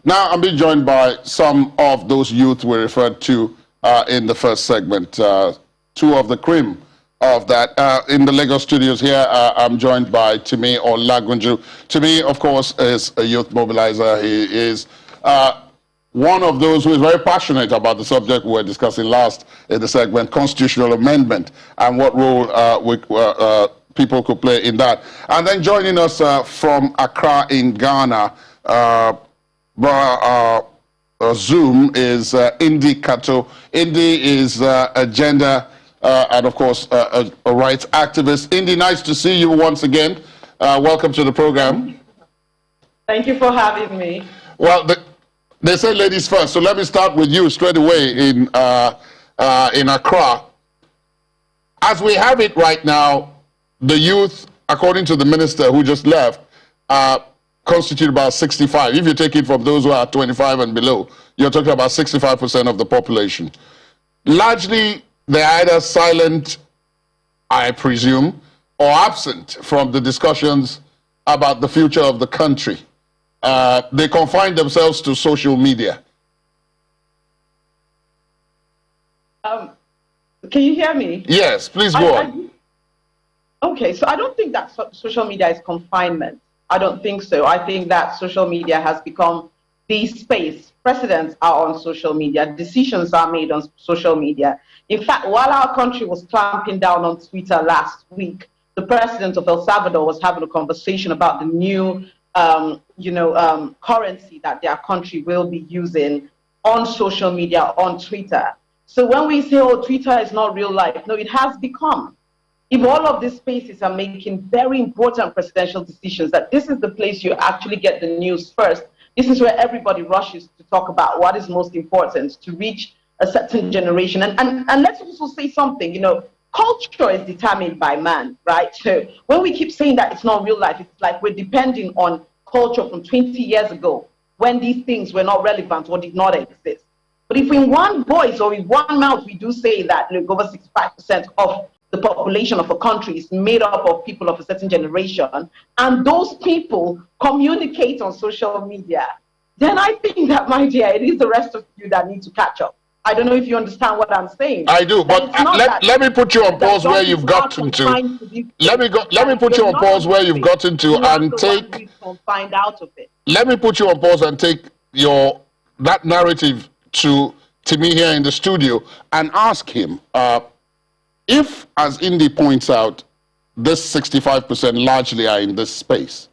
Now I'm being joined by some of those youth we referred to in the first segment, two of the cream of that. In the Lagos studios here, I'm joined by Timi Olagunju. Timi, of course, is a youth mobilizer. He is one of those who is very passionate about the subject we were discussing last in the segment, constitutional amendment, and what role people could play in that. And then joining us from Accra in Ghana, Zoom is Indy Kato. Indy is a gender and, of course, a rights activist. Indy, nice to see you once again. Welcome to the program. Thank you for having me. Well, they say ladies first, so let me start with you straight away in Accra. As we have it right now, the youth, according to the minister who just left, constitute about 65. If you take it from those who are 25 and below, you're talking about 65% of the population. Largely, they're either silent, I presume, or absent from the discussions about the future of the country. They confine themselves to social media. Can you hear me? Yes, please go on. Okay, so I don't think that social media is confinement. I don't think so. I think that social media has become the space. Presidents are on social media. Decisions are made on social media. In fact, while our country was clamping down on Twitter last week, the president of El Salvador was having a conversation about the new currency that their country will be using on social media, on Twitter. So when we say, oh, Twitter is not real life, no, it has become. If all of these spaces are making very important presidential decisions, that this is the place you actually get the news first. This is where everybody rushes to talk about what is most important to reach a certain generation. And let's also say something, culture is determined by man, right? So when we keep saying that it's not real life, it's like we're depending on culture from 20 years ago when these things were not relevant or did not exist. But if in one voice or in one mouth we do say that over 65% of the population of a country is made up of people of a certain generation, and those people communicate on social media, then I think that, my dear, it is the rest of you that need to catch up. I don't know if you understand what I'm saying. I do, but let me put you on pause where you've gotten to. Let me put you on pause where you've gotten to and take. Find out of it. Let me put you on pause and take that narrative to me here in the studio and ask him. If, as Indy points out, this 65% largely are in this space,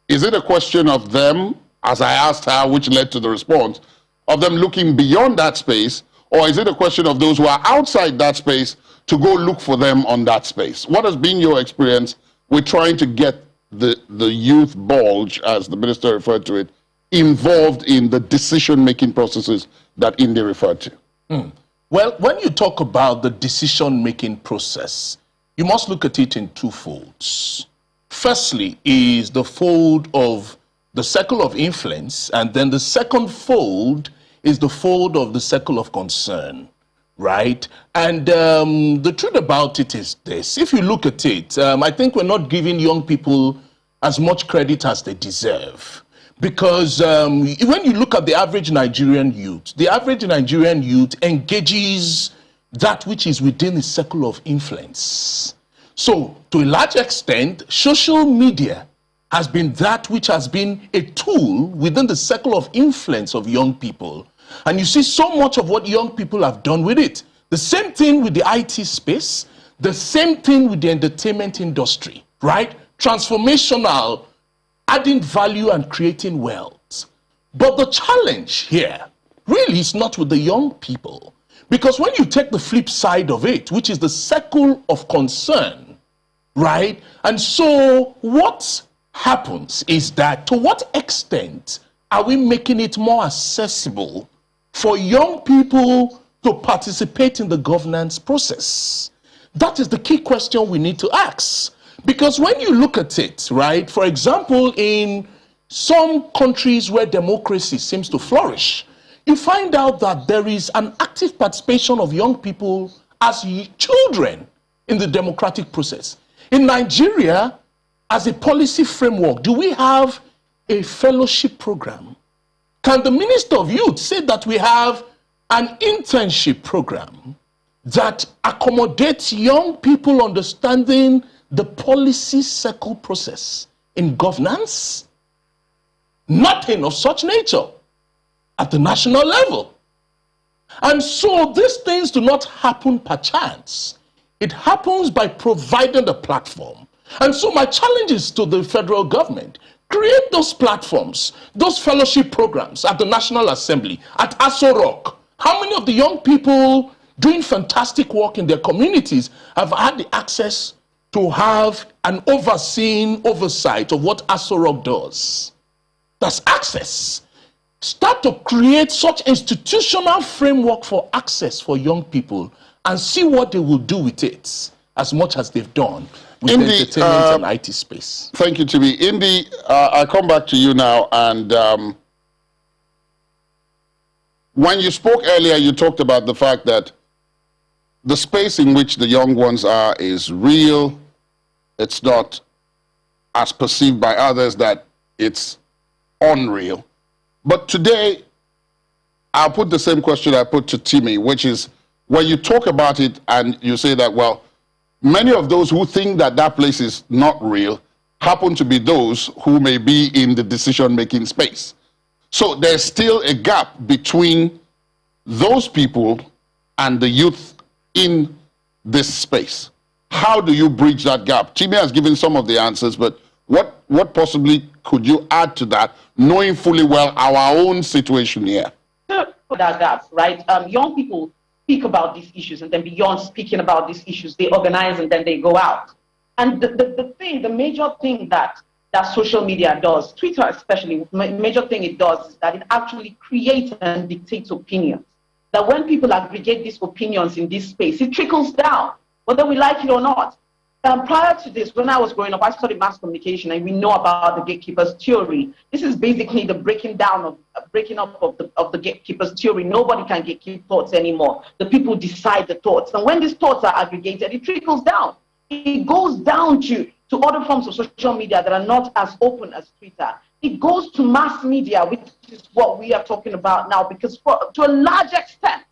is it a question of them, as I asked her, which led to the response, of them looking beyond that space, or is it a question of those who are outside that space to go look for them on that space? What has been your experience with trying to get the youth bulge, as the minister referred to it, involved in the decision-making processes that Indy referred to? Well, when you talk about the decision-making process, you must look at it in two folds. Firstly is the fold of the circle of influence, and then the second fold is the fold of the circle of concern, right? And the truth about it is this. If you look at it, I think we're not giving young people as much credit as they deserve. Because when you look at the average Nigerian youth engages that which is within the circle of influence. So, to a large extent, social media has been that which has been a tool within the circle of influence of young people. And you see so much of what young people have done with it. The same thing with the IT space, the same thing with the entertainment industry, right? Transformational, adding value and creating wealth. But the challenge here really is not with the young people. Because when you take the flip side of it, which is the circle of concern, right? And so what happens is that, to what extent are we making it more accessible for young people to participate in the governance process? That is the key question we need to ask. Because when you look at it, right, for example, in some countries where democracy seems to flourish, you find out that there is an active participation of young people as children in the democratic process. In Nigeria, as a policy framework, do we have a fellowship program? Can the Minister of Youth say that we have an internship program that accommodates young people understanding the policy circle process in governance? Nothing of such nature at the national level. And so these things do not happen perchance. It happens by providing the platform. And so my challenge is to the federal government: create those platforms, those fellowship programs at the National Assembly, at Aso Rock. How many of the young people doing fantastic work in their communities have had the access to have an oversight of what Aso Rock does? That's access. Start to create such institutional framework for access for young people and see what they will do with it, as much as they've done with the entertainment and IT space. Thank you, Chibi. Indy, I come back to you now, and when you spoke earlier, you talked about the fact that the space in which the young ones are is real. It's not as perceived by others that it's unreal. But today, I'll put the same question I put to Timmy, which is, when you talk about it and you say that, well, many of those who think that that place is not real happen to be those who may be in the decision-making space. So there's still a gap between those people and the youth in this space. How do you bridge that gap? Timmy has given some of the answers, but what possibly could you add to that, knowing fully well our own situation here? That gap, right? Young people speak about these issues, and then beyond speaking about these issues, they organize and then they go out. And the major thing that social media does, Twitter especially, major thing it does is that it actually creates and dictates opinions. That when people aggregate these opinions in this space, it trickles down, whether we like it or not. Prior to this, when I was growing up, I studied mass communication, and we know about the gatekeeper's theory. This is basically the breaking up of the gatekeeper's theory. Nobody can gatekeep thoughts anymore. The people decide the thoughts. And when these thoughts are aggregated, it trickles down. It goes down to other forms of social media that are not as open as Twitter. It goes to mass media, which is what we are talking about now, because to a large extent,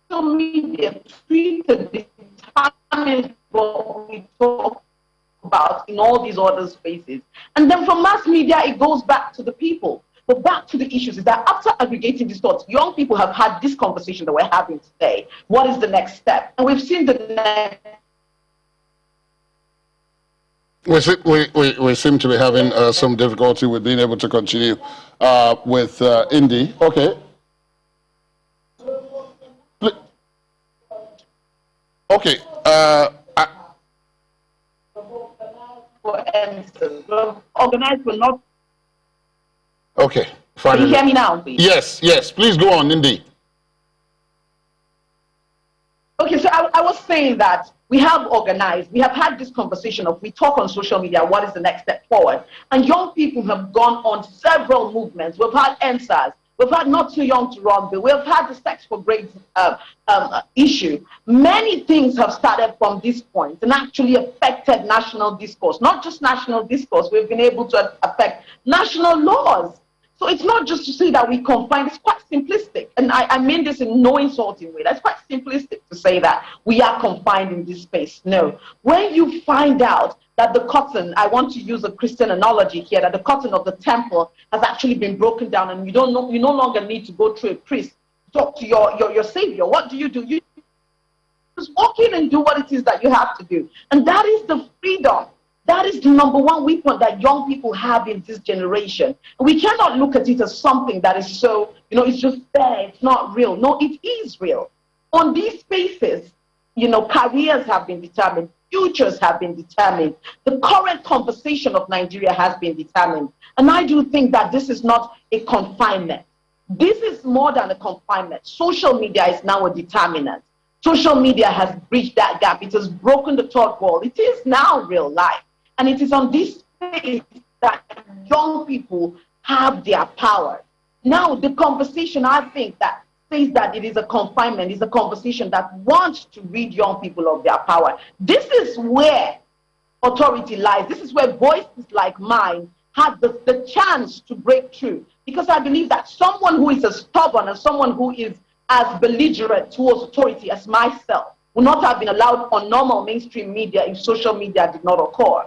social media, Twitter determines what we talk about in all these other spaces. And then from mass media, it goes back to the people. But back to the issues is that after aggregating these thoughts, young people have had this conversation that we're having today. What is the next step? And we've seen the next. We seem to be having some difficulty with being able to continue with Indy. Okay. Okay. Organized will not. Okay. Can you hear me now, please? Yes. Please go on, Indy. Okay, so I was saying that we have organized, we have had this conversation of, we talk on social media, what is the next step forward? And young people have gone on several movements. We've had NSAS, we've had Not Too Young to Run Bill, we've had the Sex for Grades issue. Many things have started from this point and actually affected national discourse. Not just national discourse, we've been able to affect national laws. So it's not just to say that we confine, it's quite simplistic. And I mean this in no insulting way. That's quite simplistic to say that we are confined in this space. No. When you find out that the curtain, I want to use a Christian analogy here, that the curtain of the temple has actually been broken down, and you no longer need to go through a priest to talk to your savior. What do? You just walk in and do what it is that you have to do. And that is the freedom. That is the number one weapon that young people have in this generation. And we cannot look at it as something that is so, it's just there, it's not real. No, it is real. On these spaces, careers have been determined, futures have been determined. The current conversation of Nigeria has been determined. And I do think that this is not a confinement. This is more than a confinement. Social media is now a determinant. Social media has bridged that gap. It has broken the third wall. It is now real life. And it is on this space that young people have their power. Now, the conversation, I think, that says that it is a confinement is a conversation that wants to rid young people of their power. This is where authority lies. This is where voices like mine had the chance to break through. Because I believe that someone who is as stubborn and someone who is as belligerent towards authority as myself would not have been allowed on normal mainstream media if social media did not occur.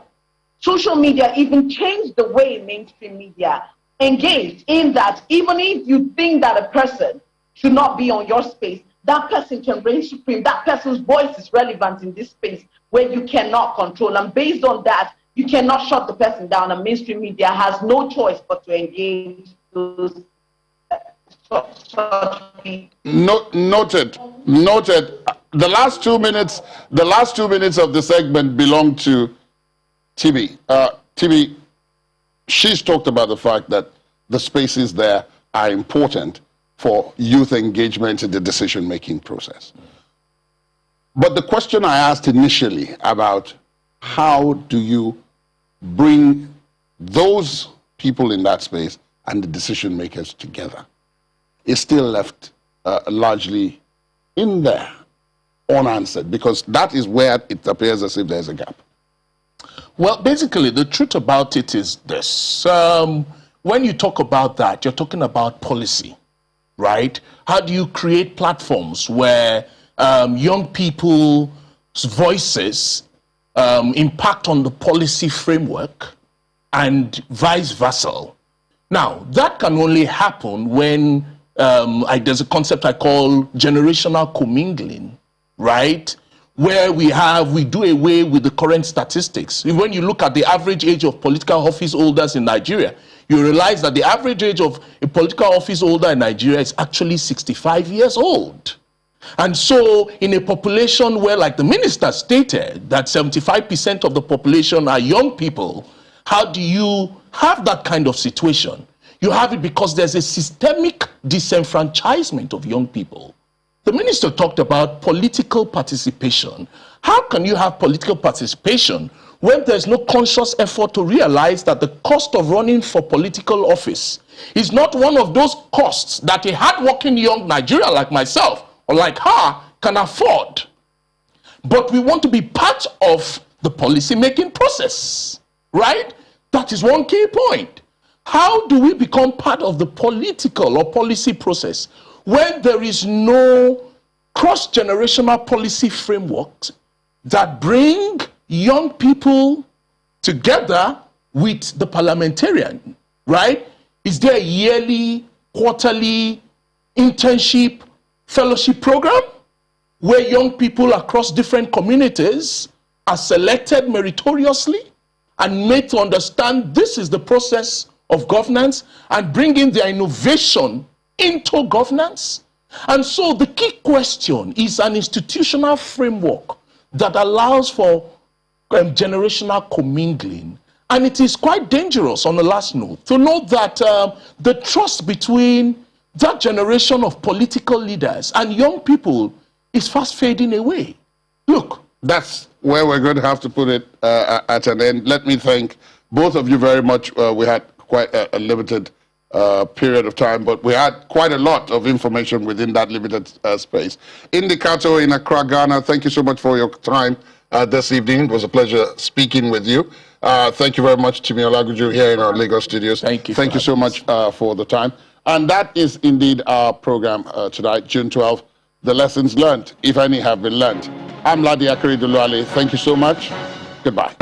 Social media even changed the way mainstream media engaged, in that even if you think that a person should not be on your space, that person can reign supreme. That person's voice is relevant in this space where you cannot control. And based on that, you cannot shut the person down, and mainstream media has no choice but to engage those Noted. The last 2 minutes, of the segment belong to TB. TB, she's talked about the fact that the spaces there are important for youth engagement in the decision-making process. But the question I asked initially about how do you bring those people in that space and the decision makers together is still left largely in there, unanswered, because that is where it appears as if there's a gap. Well, basically, the truth about it is this. When you talk about that, you're talking about policy, right? How do you create platforms where young people's voices impact on the policy framework and vice versa? Now, that can only happen when there's a concept I call generational commingling, right? Where we do away with the current statistics. When you look at the average age of political office holders in Nigeria, you realize that the average age of a political office holder in Nigeria is actually 65 years old. And so in a population where, like the minister stated, that 75% of the population are young people, how do you have that kind of situation? You have it because there's a systemic disenfranchisement of young people. The minister talked about political participation. How can you have political participation when there's no conscious effort to realize that the cost of running for political office is not one of those costs that a hardworking young Nigerian like myself or like her can afford? But we want to be part of the policy-making process, right? That is one key point. How do we become part of the political or policy process when there is no cross-generational policy frameworks that bring young people together with the parliamentarian, right? Is there a yearly, quarterly internship fellowship program where young people across different communities are selected meritoriously and made to understand this is the process of governance and bringing their innovation into governance? And so the key question is an institutional framework that allows for generational commingling. And it is quite dangerous, on the last note, to note that the trust between that generation of political leaders and young people is fast fading away. Look, that's where we're going to have to put it at an end. Let me thank both of you very much. We had quite a limited period of time, but we had quite a lot of information within that limited space. Indicato in Accra, Ghana, thank you so much for your time this evening. It was a pleasure speaking with you. Thank you very much, Timi Olaguju, here in our Lagos studios. Thank you. Thank you so much for the time. And that is indeed our program tonight, June 12th. The lessons learned, if any, have been learned. I'm Ladi Akari Duluale. Thank you so much. Goodbye.